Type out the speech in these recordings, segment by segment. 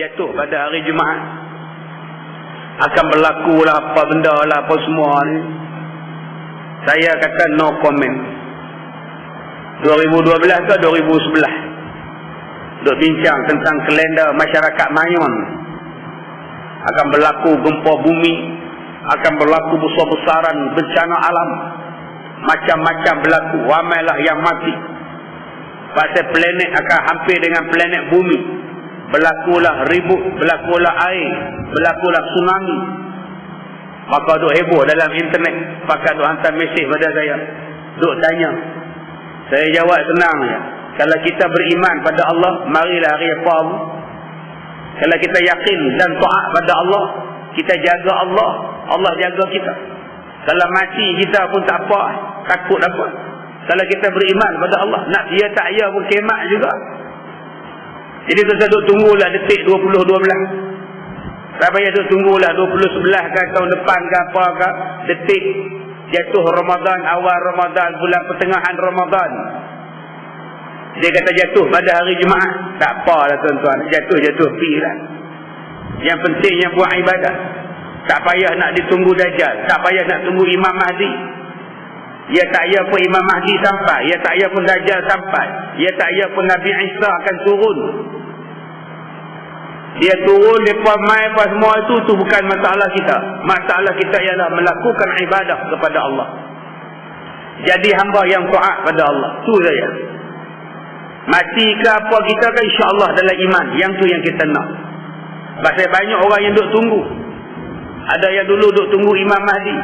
jatuh pada hari Jumaat. Akan berlaku lah apa benda lah apa semua ni. Saya kata no comment. 2012 ke 2011 duk bincang tentang kalender masyarakat Mayun. Akan berlaku gempa bumi, akan berlaku besar-besaran bencana alam, macam-macam berlaku, ramailah yang mati. Pasal planet akan hampir dengan planet bumi. Berlakulah ribut, berlakulah air, berlakulah tsunami. Maka duk heboh dalam internet, pakat duk hantar mesej pada saya, duk tanya. Saya jawab senang je. Kalau kita beriman pada Allah, marilah hari apa pun. Kalau kita yakin dan taat pada Allah, kita jaga Allah, Allah jaga kita. Kalau mati kita pun tak apa, takut apa. Kalau kita beriman pada Allah, nak dia tak ya pun kemat juga. Jadi kita duk tunggulah detik 2012. Tak payah duk tunggulah 2011 ke tahun depan ke apa ke. Detik jatuh Ramadan, awal Ramadan, bulan pertengahan Ramadan. Dia kata jatuh pada hari Jumaat. Tak apalah tuan-tuan, jatuh-jatuh pergi lah. Yang pentingnya buat ibadat. Tak payah nak ditunggu Dajjal, tak payah nak tunggu Imam Mahdi. Ya tak ya pun Imam Mahdi sampai, ya tak ya pun Dajjal sampai, ya tak ya pun Nabi Isa akan turun. Dia turun, depa mai apa semua itu bukan masalah kita. Masalah kita ialah melakukan ibadah kepada Allah. Jadi hamba yang taat pada Allah. Tu saja. Mati ke apa kita kan insya-Allah dalam iman. Yang tu yang kita nak. Pasal banyak orang yang duk tunggu. Ada yang dulu duk tunggu Imam Mahdi.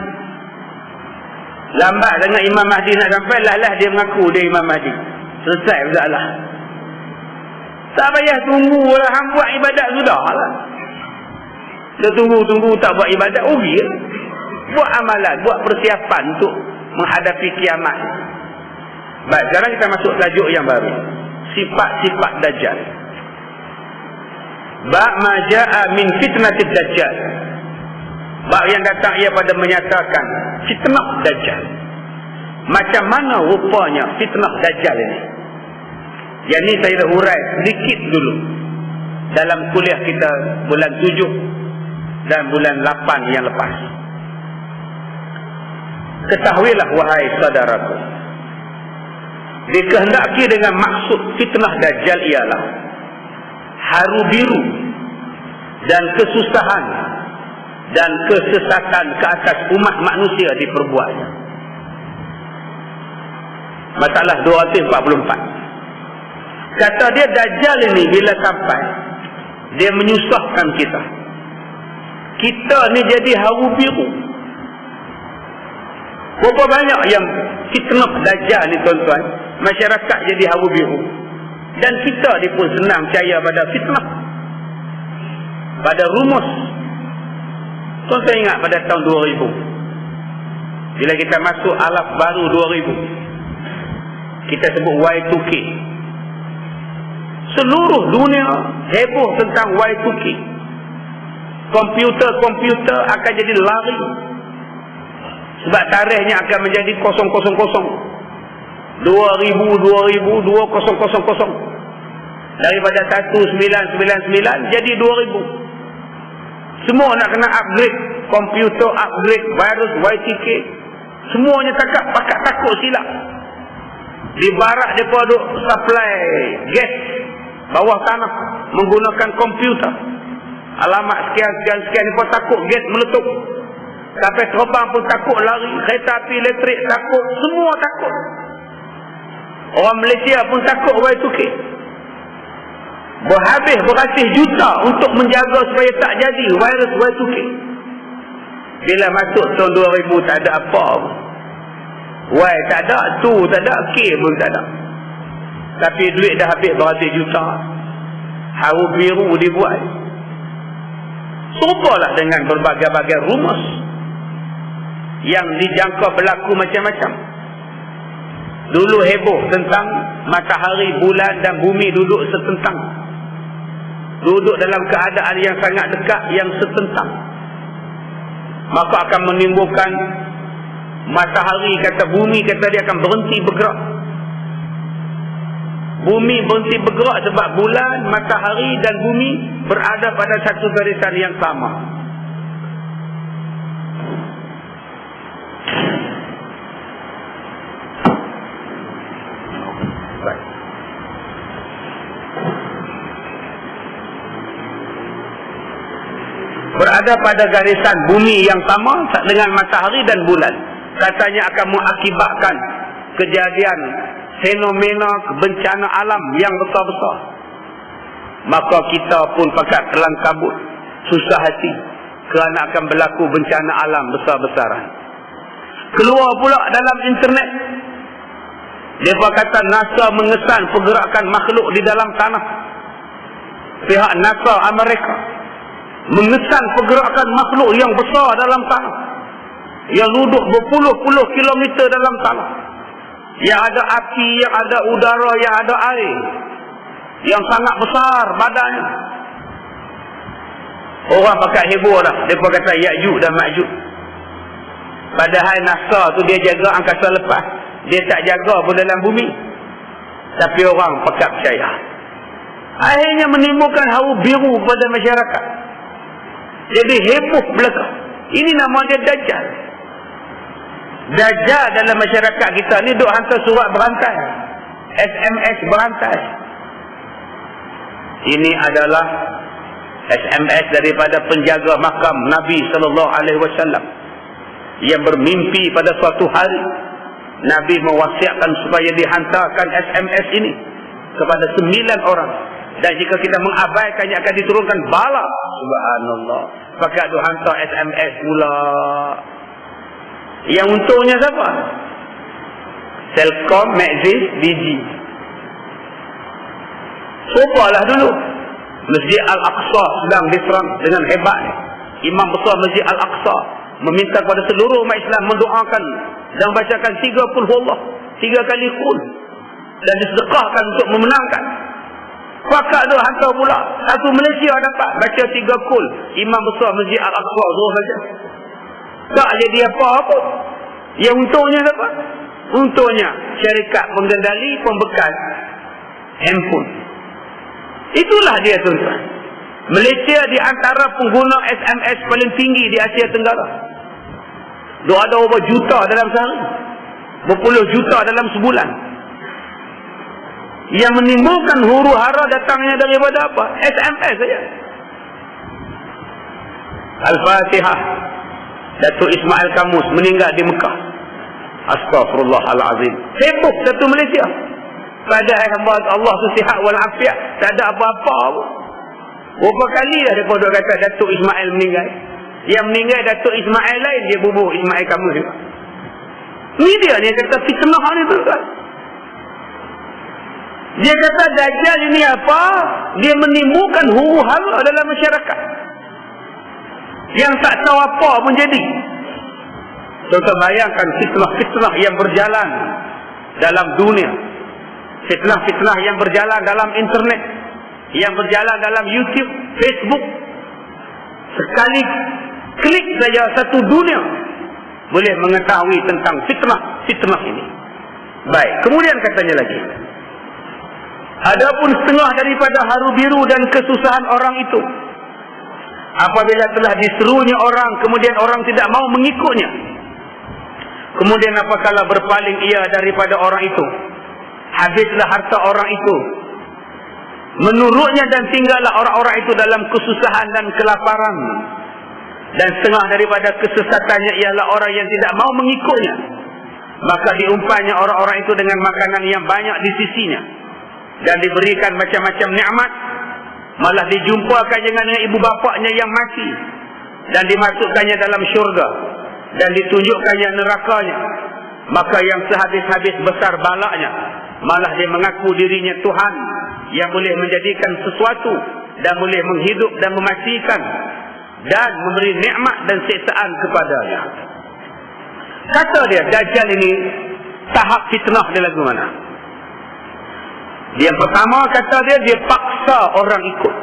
Lambat dengan Imam Mahdi nak sampai, lah dia mengaku dia Imam Mahdi. Selesai masalah. Tak payah tunggu lah, hang buat ibadat sudah lah. Dia tunggu tak buat ibadat, rugi lah. Buat amalan, buat persiapan untuk menghadapi kiamat. Baik, sekarang kita masuk tajuk yang baru. Sifat-sifat Dajjal. Bab ma jaa min fitnatid Dajjal. Bab yang datang ia pada menyatakan fitnah Dajjal. Macam mana rupanya fitnah Dajjal ini? Yang ni saya dah urai sedikit dulu dalam kuliah kita bulan 7 dan bulan 8 yang lepas. Ketahuilah wahai saudaraku, dikehendaki dengan maksud fitnah Dajjal ialah haru biru dan kesusahan dan kesesatan ke atas umat manusia diperbuatnya. Masalah 244. Kata dia Dajjal ini bila sampai, dia menyusahkan kita. Kita ni jadi haru biru. Berapa banyak yang fitnah Dajjal ni tuan-tuan, masyarakat jadi haru biru. Dan kita ni pun senang percaya pada fitnah, pada rumus. Tuan-tuan ingat pada tahun 2000, bila kita masuk alaf baru 2000, kita sebut Y2K. Seluruh dunia heboh tentang Y2K. Komputer akan jadi lari. Sebab tarikhnya akan menjadi 000. 2000, 2000. Daripada 1999 jadi 2000. Semua nak kena upgrade. Komputer upgrade, virus, Y2K. Semuanya pakat takut silap. Di barat mereka duk supply gas bawah tanah menggunakan komputer. Alamat sekian mereka takut gas meletup. Sampai terbang pun takut lari. Kereta api elektrik takut. Semua takut. Orang Malaysia pun takut Y2K. Beratus juta untuk menjaga supaya tak jadi virus Y2K. Bila masuk tahun 2000 tak ada apa. Y tak ada, tu tak ada, K pun tak ada. Tapi duit dah habis beratus juta. Haru biru dibuat. Serupalah dengan berbagai-bagai rumus yang dijangka berlaku macam-macam. Dulu heboh tentang matahari, bulan dan bumi duduk setentang. Duduk dalam keadaan yang sangat dekat, yang setentang. Maka akan menimbulkan matahari, kata bumi, kata dia akan berhenti bergerak. Bumi berhenti bergerak sebab bulan, matahari dan bumi berada pada satu garisan yang sama. Berada pada garisan bumi yang sama dengan matahari dan bulan. Katanya akan mengakibatkan kejadian fenomena bencana alam yang besar-besar. Maka kita pun pakat kelang kabut, susah hati kerana akan berlaku bencana alam besar-besaran. Keluar pula dalam internet, mereka kata NASA mengesan pergerakan makhluk di dalam tanah. Pihak NASA Amerika mengesan pergerakan makhluk yang besar dalam tanah, yang duduk berpuluh-puluh kilometer dalam tanah, yang ada api, yang ada udara, yang ada air, yang sangat besar badannya. Orang pakai heboh dah. Mereka kata Ya'juj dan Ma'juj. Padahal NASA tu dia jaga angkasa lepas, dia tak jaga pun dalam bumi. Tapi orang pakat percaya. Akhirnya menimbulkan hawa biru kepada masyarakat. Jadi heboh belaka. Ini nama dia Dajjal. Dajjal dalam masyarakat kita ni duk hantar surat berantai, SMS berantai. Ini adalah SMS daripada penjaga makam Nabi SAW yang bermimpi pada suatu hari Nabi mewasiatkan supaya dihantarkan SMS ini kepada 9 orang. Dan jika kita mengabaikannya akan diturunkan bala. Subhanallah. Pakai tu hantar SMS pula. Yang untungnya siapa? Telkom, Maxis, Digi. Cobalah dulu. Masjid Al-Aqsa sedang diserang dengan hebat. Imam besar Masjid Al-Aqsa meminta kepada seluruh umat Islam mendoakan dan bacakan 3 qul huwallah, 3 kali qul, dan disedekahkan untuk memenangkan. Pakak tu hantar pula. Satu Malaysia dapat baca 3 qul. Imam besar Masjid Al-Aqsa zuhur saja. Tak jadi apa-apa. Yang untungnya apa? Untungnya syarikat pengendali pembekas handphone. Itulah dia tuan-tuan. Malaysia di antara pengguna SMS paling tinggi di Asia Tenggara. Ada berapa juta dalam sehari, berpuluh juta dalam sebulan. Yang menimbulkan huru hara datangnya daripada apa? SMS saja. Al-Fatihah. Datuk Ismail Kamus meninggal di Mekah. Astaghfirullahalazim. Heboh satu Malaysia. Padahal hamba Allah tu sihat walafiat, tak ada apa-apa. Berapa kali dah mereka duk kata Datuk Ismail meninggal. Yang meninggal Datuk Ismail lain, dia bubuh Ismail Kamus juga. Ni dia ni kata fitnah ni tuan. Dia kata Dajjal ini apa? Dia menimbulkan huru hara dalam masyarakat. Yang tak tahu apa pun jadi. Kita bayangkan fitnah-fitnah yang berjalan dalam dunia. Fitnah-fitnah yang berjalan dalam internet, yang berjalan dalam YouTube, Facebook. Sekali klik saja satu dunia boleh mengetahui tentang fitnah ini. Baik, kemudian katanya lagi, adapun setengah daripada haru biru dan kesusahan orang itu, apabila telah diserunya orang, kemudian orang tidak mau mengikutnya, kemudian apakala berpaling ia daripada orang itu, habislah harta orang itu menurutnya, dan tinggallah orang-orang itu dalam kesusahan dan kelaparan. Dan setengah daripada kesesatannya ialah orang yang tidak mau mengikutnya, maka diumpanya orang-orang itu dengan makanan yang banyak di sisinya, dan diberikan macam-macam nikmat, malah dijumpakan dengan ibu bapaknya yang mati, dan dimasukkannya dalam syurga, dan ditunjukkannya nerakanya. Maka yang sehabis-habis besar balaknya, malah dia mengaku dirinya Tuhan yang boleh menjadikan sesuatu dan boleh menghidup dan mematikan dan memberi nikmat dan siksaan kepadanya. Kata dia, Dajjal ini tahap fitnah dia lagu mana? Yang pertama kata dia paksa orang ikut.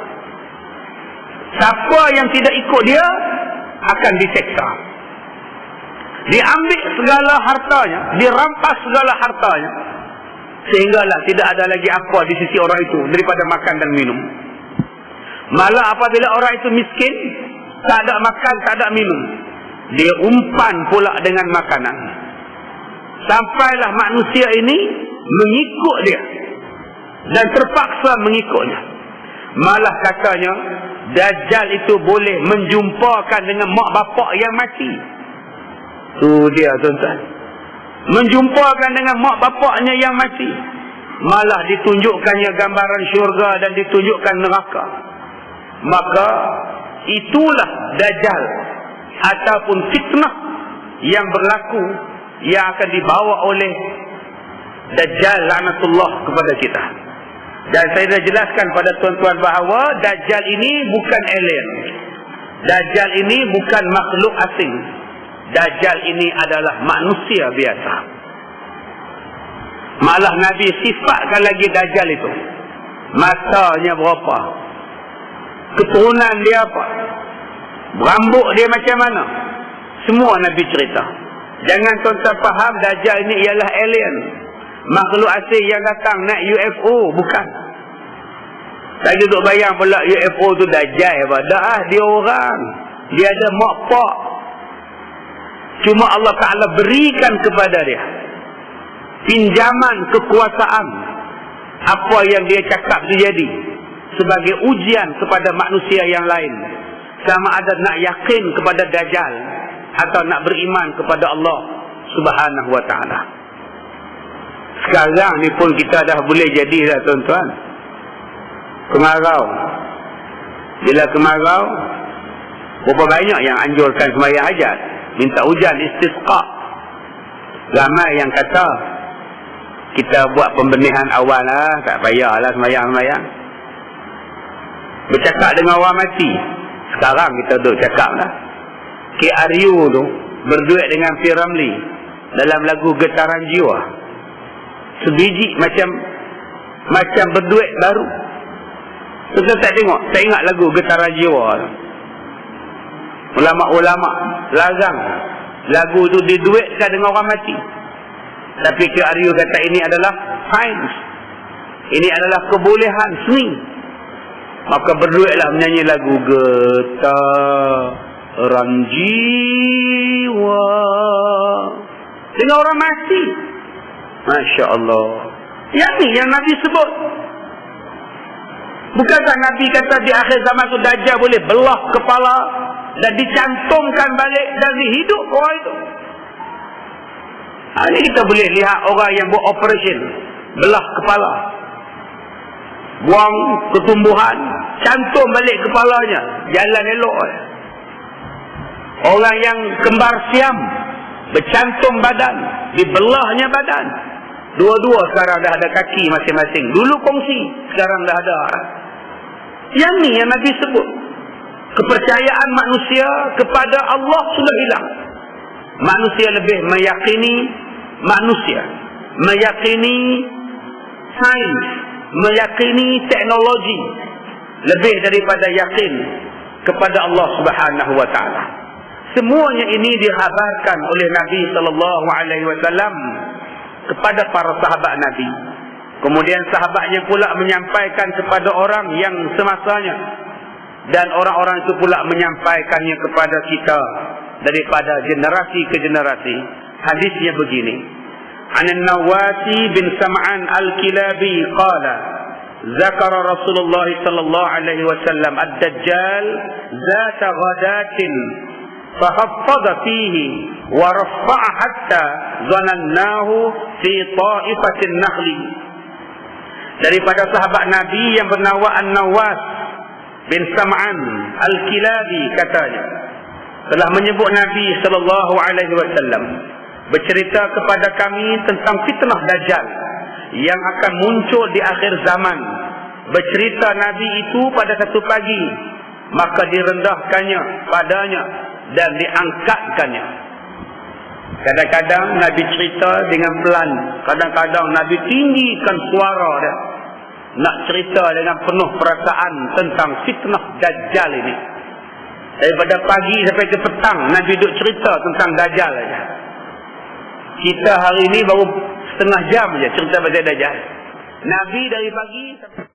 Siapa yang tidak ikut dia akan diseksa. Diambil segala hartanya, dirampas segala hartanya, sehinggalah tidak ada lagi apa di sisi orang itu daripada makan dan minum. Malah apabila orang itu miskin, tak ada makan, tak ada minum, dia umpan pula dengan makanan. Sampailah manusia ini mengikut dia dan terpaksa mengikutnya. Malah katanya Dajjal itu boleh menjumpakan dengan mak bapak yang mati. Tu dia tuan-tuan, menjumpakan dengan mak bapaknya yang mati. Malah ditunjukkannya gambaran syurga dan ditunjukkan neraka. Maka itulah Dajjal ataupun fitnah yang berlaku, yang akan dibawa oleh Dajjal laknatullah kepada kita. Dan saya dah jelaskan pada tuan-tuan bahawa Dajjal ini bukan alien. Dajjal ini bukan makhluk asing. Dajjal ini adalah manusia biasa. Malah Nabi sifatkan lagi Dajjal itu. Matanya berapa? Keturunan dia apa? Rambut dia macam mana? Semua Nabi cerita. Jangan tuan-tuan faham Dajjal ini ialah alien, makhluk asing yang datang naik UFO. Bukan. Saya duduk bayang pula UFO tu Dajjal apa? Dah, dia orang. Dia ada mak pak. Cuma Allah Ta'ala berikan kepada dia pinjaman kekuasaan. Apa yang dia cakap tu jadi, sebagai ujian kepada manusia yang lain. Sama ada nak yakin kepada Dajjal atau nak beriman kepada Allah Subhanahu wa ta'ala. Sekarang ni pun kita dah boleh jadi dah tuan-tuan. Kemarau. Bila kemarau, berapa banyak yang anjurkan sembahyang hajat, minta hujan istisqa. Ramai yang kata kita buat pembenihan awal lah, tak payahlah sembahyang-sembahyang. Bercakap dengan orang mati. Sekarang kita duduk cakap lah. KRU tu berduet dengan P. Ramlee dalam lagu Getaran Jiwa. Sebiji macam berduet baru. Kita tak tengok, tak ingat lagu Getaran Jiwa. Ulama-ulama larang lagu tu diduetkan dengan orang mati. Tapi KRU kata ini adalah science, ini adalah kebolehan seni. Maka berduetlah menyanyi lagu Getaran Jiwa dengan orang mati. Masya Allah. Yang ni yang Nabi sebut. Bukankah Nabi kata di akhir zaman tu Dajjal boleh belah kepala dan dicantumkan balik dan dihidup orang itu? Ini kita boleh lihat orang yang buat operation belah kepala, buang ketumbuhan, cantum balik kepalanya, jalan elok. Orang yang kembar siam, bercantum badan, dibelahnya badan. Dua-dua sekarang dah ada kaki masing-masing. Dulu kongsi, sekarang dah ada. Yang ni yang Nabi sebut. Kepercayaan manusia kepada Allah sudah hilang. Manusia lebih meyakini manusia, meyakini sains, meyakini teknologi, lebih daripada yakin kepada Allah Subhanahu wa ta'ala. Semuanya ini dikhabarkan oleh Nabi sallallahu alaihi wasallam kepada para sahabat Nabi. Kemudian sahabatnya pula menyampaikan kepada orang yang semasanya, dan orang-orang itu pula menyampaikannya kepada kita daripada generasi ke generasi. Hadisnya begini. An-Nawasi bin Sam'an al-Kilabi qala zakara Rasulullah sallallahu alaihi wasallam ad-Dajjal zata ghadatin fahaffadha fihi wa rafa'a hatta zanannahu fi ta'ifatin nakhli. Daripada sahabat Nabi yang bernama An-Nawas bin Sam'an al-Kilabi katanya, telah menyebut Nabi sallallahu alaihi wasallam bercerita kepada kami tentang fitnah Dajjal yang akan muncul di akhir zaman. Bercerita Nabi itu pada satu pagi, maka direndahkannya padanya dan diangkatkannya. Kadang-kadang Nabi cerita dengan pelan, kadang-kadang Nabi tinggikan suara dia, nak cerita dengan penuh perasaan tentang fitnah Dajjal ini. Daripada pagi sampai ke petang Nabi duduk cerita tentang Dajjal saja. Kita hari ini baru setengah jam je cerita pasal Dajjal. Nabi dari pagi sampai